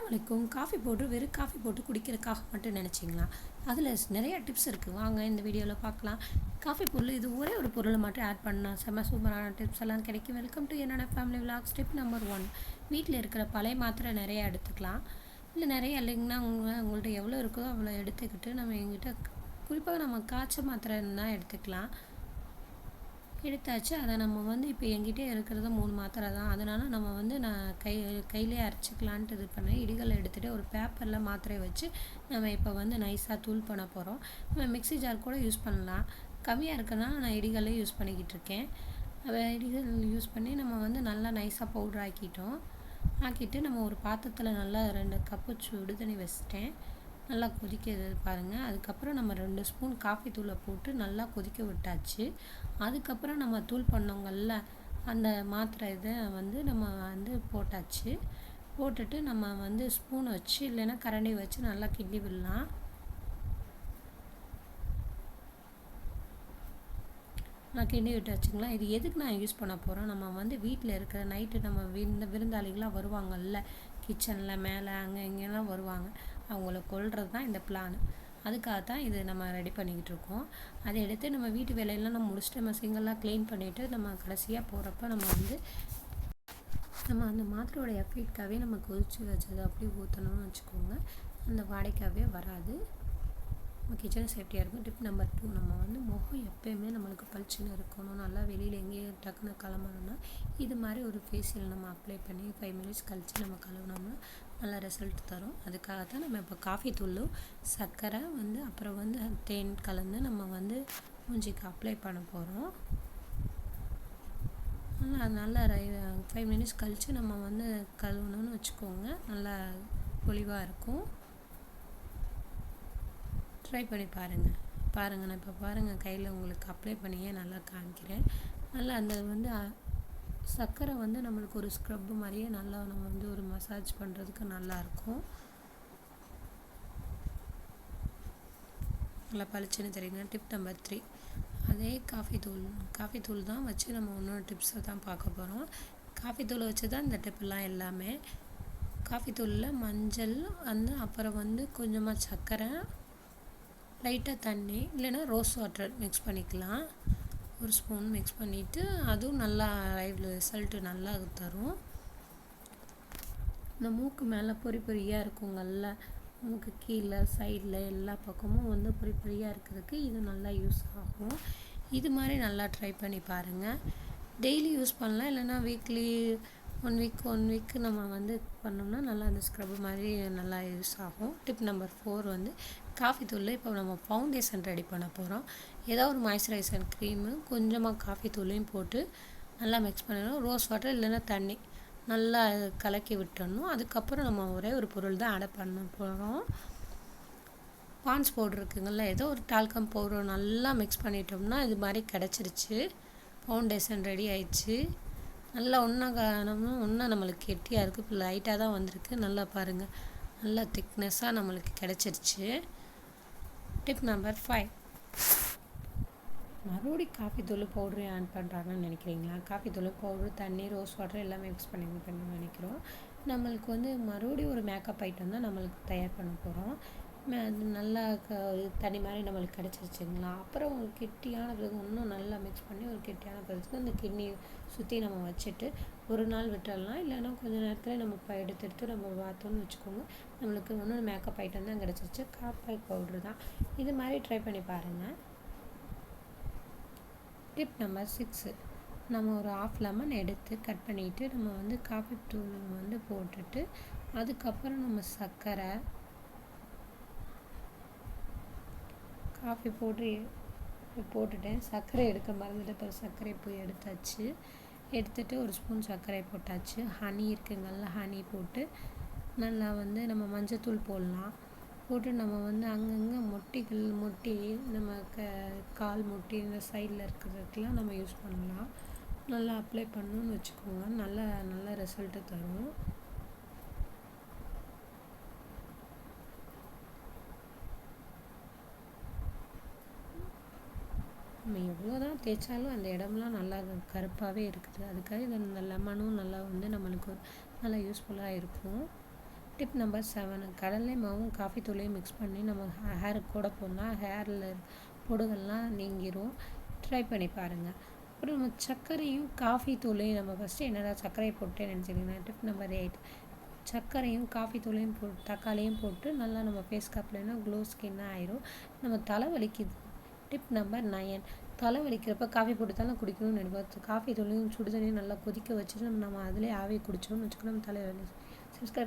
அஸ்ஸலாமு அலைக்கும். Coffee powder வெறும் காஃபி போட்டு குடிக்கிறதுக்காக மட்டும் நினச்சிங்களா? அதில் நிறைய டிப்ஸ் இருக்குது, வாங்க இந்த வீடியோவில் பார்க்கலாம். காஃபி பொருள் இது ஒரே ஒரு பொருளை மட்டும் ஆட் பண்ணால் செம்ம சூப்பரான டிப்ஸ் எல்லாம் கிடைக்கும். வெல்கம் டு என்னோட ஃபேமிலி விலாக்ஸ். டிப் நம்பர் 1, வீட்டில் இருக்கிற பழைய மாத்திரை நிறைய எடுத்துக்கலாம். இல்லை நிறைய இல்லைங்கன்னா உங்கள்கிட்ட எவ்வளோ இருக்கோ அவ்வளோ எடுத்துக்கிட்டு நம்ம எங்கிட்ட குறிப்பாக நம்ம காய்ச்ச மாத்திரை இருந்தால் எடுத்துக்கலாம். எடுத்தாச்சு. அதை நம்ம இப்போ எங்கிட்டே இருக்கிறது 3 மாத்திரை தான். அதனால் நம்ம நான் கையிலே அரைச்சிக்கலான்ட்டு இது பண்ணேன். இடிகளை எடுத்துகிட்டு ஒரு பேப்பரில் மாத்திரையை வச்சு நம்ம இப்போ நைஸாக தூள் பண்ண போகிறோம். நம்ம மிக்ஸி ஜார் கூட யூஸ் பண்ணலாம். கம்மியாக இருக்கிறதுனால நான் இடிகளே யூஸ் பண்ணிக்கிட்டு இருக்கேன். இடிகள் யூஸ் பண்ணி நம்ம நல்லா நைஸாக பவுடர் ஆக்கிட்டு நம்ம ஒரு பாத்திரத்தில் நல்லா 2 கப்பு சுடு தண்ணி வச்சிட்டேன். நல்லா கொதிக்கிறது பாருங்கள். அதுக்கப்புறம் நம்ம 2 ஸ்பூன் காஃபி தூளை போட்டு நல்லா கொதிக்க விட்டாச்சு. அதுக்கப்புறம் நம்ம தூள் பண்ணோங்கள்ல அந்த மாத்திரை இதை நம்ம போட்டாச்சு. போட்டுட்டு நம்ம ஸ்பூன் வச்சு இல்லைன்னா கரண்டி வச்சு நல்லா கிண்டி விடலாம். நான் கிண்டி விட்டாச்சுங்களா. இது எதுக்கு நான் யூஸ் பண்ண போகிறோம், நம்ம வீட்டில் இருக்கிற நைட்டு நம்ம விருந்தாளிகளாக வருவாங்கள்ல, கிச்சனில் மேலே அங்கே இங்கெல்லாம் வருவாங்க, அவங்கள கொல்றது தான் இந்த பிளான். அதுக்காகத்தான் இது நம்ம ரெடி பண்ணிக்கிட்டு இருக்கோம். அதை எடுத்து நம்ம வீட்டு வேலையெல்லாம் நம்ம முடிச்சுட்டு நம்ம சிங்கெல்லாம் க்ளீன் பண்ணிவிட்டு நம்ம கடைசியாக போகிறப்ப நம்ம அந்த மாத்திரையோட எஃபெக்டாகவே நம்ம கொதிச்சு வச்சதை அப்படி ஊற்றணும்னு வச்சுக்கோங்க. அந்த வாடைக்காகவே வராது, நம்ம கிச்சன் சேஃப்டியாக இருக்கும். டிப் நம்பர் 2, நம்ம முகம் எப்போயுமே நம்மளுக்கு பளிச்சுன்னு இருக்கணும். நல்லா வெளியில் எங்கேயும் டக்குன்னு கிளம்பணும்னா இது மாதிரி ஒரு ஃபேஷியல் நம்ம அப்ளை பண்ணி 5 மினிட்ஸ் கழித்து நம்ம கழுவினோம்னா நல்ல ரிசல்ட் தரும். அதுக்காகத்தான் நம்ம இப்போ காஃபி தூள், சர்க்கரை அப்புறம் தேன் கலந்து நம்ம மூஞ்சிக்கு அப்ளை பண்ண போகிறோம். நல்லா 5 மினிட்ஸ் கழித்து நம்ம கழுவணும்னு வச்சுக்கோங்க. நல்லா பொலிவாக இருக்கும். ட்ரை பண்ணி பாருங்கள். நான் இப்போ பாருங்கள் கையில் உங்களுக்கு அப்ளை பண்ணியே நல்லா காமிக்கிறேன். நல்லா அந்த சர்க்கரை நம்மளுக்கு ஒரு ஸ்க்ரப்பு மாதிரியே நல்லா நம்ம ஒரு மசாஜ் பண்ணுறதுக்கு நல்லாயிருக்கும். நல்லா பளிச்சுன்னு தெரியுங்க. டிப் நம்பர் 3, அதே காஃபி தூள் தான் வச்சு நம்ம இன்னொரு டிப்ஸை தான் பார்க்க போகிறோம். காஃபி தூளை வச்சு தான் இந்த டிப்லாம் எல்லாமே. காஃபி தூளில் மஞ்சள் அப்புறம் கொஞ்சமாக சர்க்கரை, லைட்டாக தண்ணி இல்லைன்னா ரோஸ் வாட்டர் மிக்ஸ் பண்ணிக்கலாம். ஒரு ஸ்பூன் மிக்ஸ் பண்ணிவிட்டு அதுவும் நல்லா ரிசல்ட்டு நல்லா தரும். இந்த மூக்கு மேலே பொறியாக இருக்குங்கள்ல, மூக்கு கீழே சைடில் எல்லா பக்கமும் பொறியாக இருக்கிறதுக்கு இது நல்லா யூஸ் ஆகும். இது மாதிரி நல்லா ட்ரை பண்ணி பாருங்கள். டெய்லி யூஸ் பண்ணலாம், இல்லைன்னா வீக்லி ஒன் வீக் நம்ம பண்ணோம்னா நல்லா அந்த ஸ்க்ரப் மாதிரி நல்லா யூஸ் ஆகும். டிப் நம்பர் 4, காஃபி தூளில் இப்போ நம்ம ஃபவுண்டேஷன் ரெடி பண்ண போகிறோம். ஏதோ ஒரு மாய்ஸ்சரைசர் க்ரீமு கொஞ்சமாக காஃபி தூளையும் போட்டு நல்லா மிக்ஸ் பண்ணிடணும். ரோஸ் வாட்டர் இல்லைன்னா தண்ணி நல்லா கலக்கி விட்டுடணும். அதுக்கப்புறம் நம்ம ஒரே ஒரு பொருள் தான் ஆட் பண்ண போகிறோம். பான்ஸ் பவுடர் இருக்குங்கள்ல, ஏதோ ஒரு டால்கம் பவுடர் நல்லா மிக்ஸ் பண்ணிட்டோம்னா இது மாதிரி கிடச்சிருச்சு. ஃபவுண்டேஷன் ரெடி ஆயிடுச்சு. நல்லா ஒன்றா நம்மளுக்கு கெட்டியாக இருக்குது. இப்போ லைட்டாக தான் வந்திருக்கு. நல்லா பாருங்கள், நல்லா திக்னஸ்ஸாக நம்மளுக்கு கிடச்சிருச்சு. டிப் நம்பர் 5, மறுபடியும் காஃபி தூள் பவுடரு ஆட் பண்ணுறாங்கன்னு நினைக்கிறீங்களா? காஃபி தூள் பவுட்ரு, தண்ணி, ரோஸ் வாட்டர் எல்லாமே மிக்ஸ் பண்ணி நினைக்கிறோம். நம்மளுக்கு மறுபடியும் ஒரு மேக்கப் ஐட்டம் தான் நம்மளுக்கு தயார் பண்ண போகிறோம். நல்லா தண்ணி மாதிரி நம்மளுக்கு கிடச்சிருச்சுங்களா. அப்புறம் ஒரு கெட்டியான பிறகு இன்னும் நல்லா மிக்ஸ் பண்ணி ஒரு கெட்டியான பிறகு அந்த கிண்ணி சுற்றி நம்ம வச்சுட்டு ஒரு நாள் விட்டுடலாம். இல்லைன்னா கொஞ்சம் நேரத்தில் நம்ம எடுத்து நம்ம பார்த்தோன்னு வச்சுக்கோங்க, நம்மளுக்கு இன்னொரு மேக்கப் ஐட்டம் தான் கிடச்சிருச்சு. காஃபி பவுட்ரு தான். இது மாதிரி ட்ரை பண்ணி பாருங்கள். டிப் நம்பர் 6, நம்ம ஒரு 1/2 லெமன் எடுத்து கட் பண்ணிவிட்டு நம்ம காஃபி தூள் போட்டுட்டு அதுக்கப்புறம் நம்ம சர்க்கரை, காஃபி போட்டுட்டேன். சர்க்கரை எடுக்க மறந்துட்டு அப்புறம் சர்க்கரை போய் எடுத்துட்டு ஒரு ஸ்பூன் சர்க்கரை போட்டாச்சு. ஹனி இருக்குங்கள்ல, ஹனி போட்டு நல்லா நம்ம மஞ்சத்தூள் போடலாம். போட்டு நம்ம அங்கங்கே மொட்டி நம்ம கால் மொட்டி இந்த சைடில் இருக்கிறதுக்கெலாம் நம்ம யூஸ் பண்ணலாம். நல்லா அப்ளை பண்ணணும்னு வச்சுக்கோங்க. நல்ல ரிசல்ட்டு தரும். நம்ம எவ்வளோ தான் தேய்ச்சாலும் அந்த இடம்லாம் நல்லா கருப்பாகவே இருக்குது. அதுக்காக இந்த லெமனும் நல்லா நம்மளுக்கு நல்லா யூஸ்ஃபுல்லாக இருக்கும். டிப் நம்பர் 7, கடலை மாவும் காஃபி தூளையும் மிக்ஸ் பண்ணி நம்ம ஹேருக்கு கூட போனால் ஹேரில் பொடுகெல்லாம் நீங்கிரும். ட்ரை பண்ணி பாருங்கள். அப்புறம் நம்ம சர்க்கரையும் காஃபி தூளையும் நம்ம ஃபஸ்ட்டு என்னடா சர்க்கரையை போட்டு நினச்சிங்கன்னா, டிப் நம்பர் 8, சர்க்கரையும் காஃபி தூளையும் தக்காளியும் போட்டு நல்லா நம்ம ஃபேஸ்க்கு அப்ளைனா க்ளோ ஸ்கின்னாக ஆயிரும். நம்ம தலை வலிக்குது. டிப் நம்பர் 9, தலை வலிக்கிறப்ப காஃபி போட்டு தானே குடிக்கணும்னு நினைப்போம். காஃபி தூளையும் சுடு தண்ணியும் நல்லா கொதிக்க வச்சுட்டு நம்ம அதிலே ஆவி குடித்தோம்னு வச்சுக்கணும், நம்ம தலை வலி. சப்ஸ்கிரைப்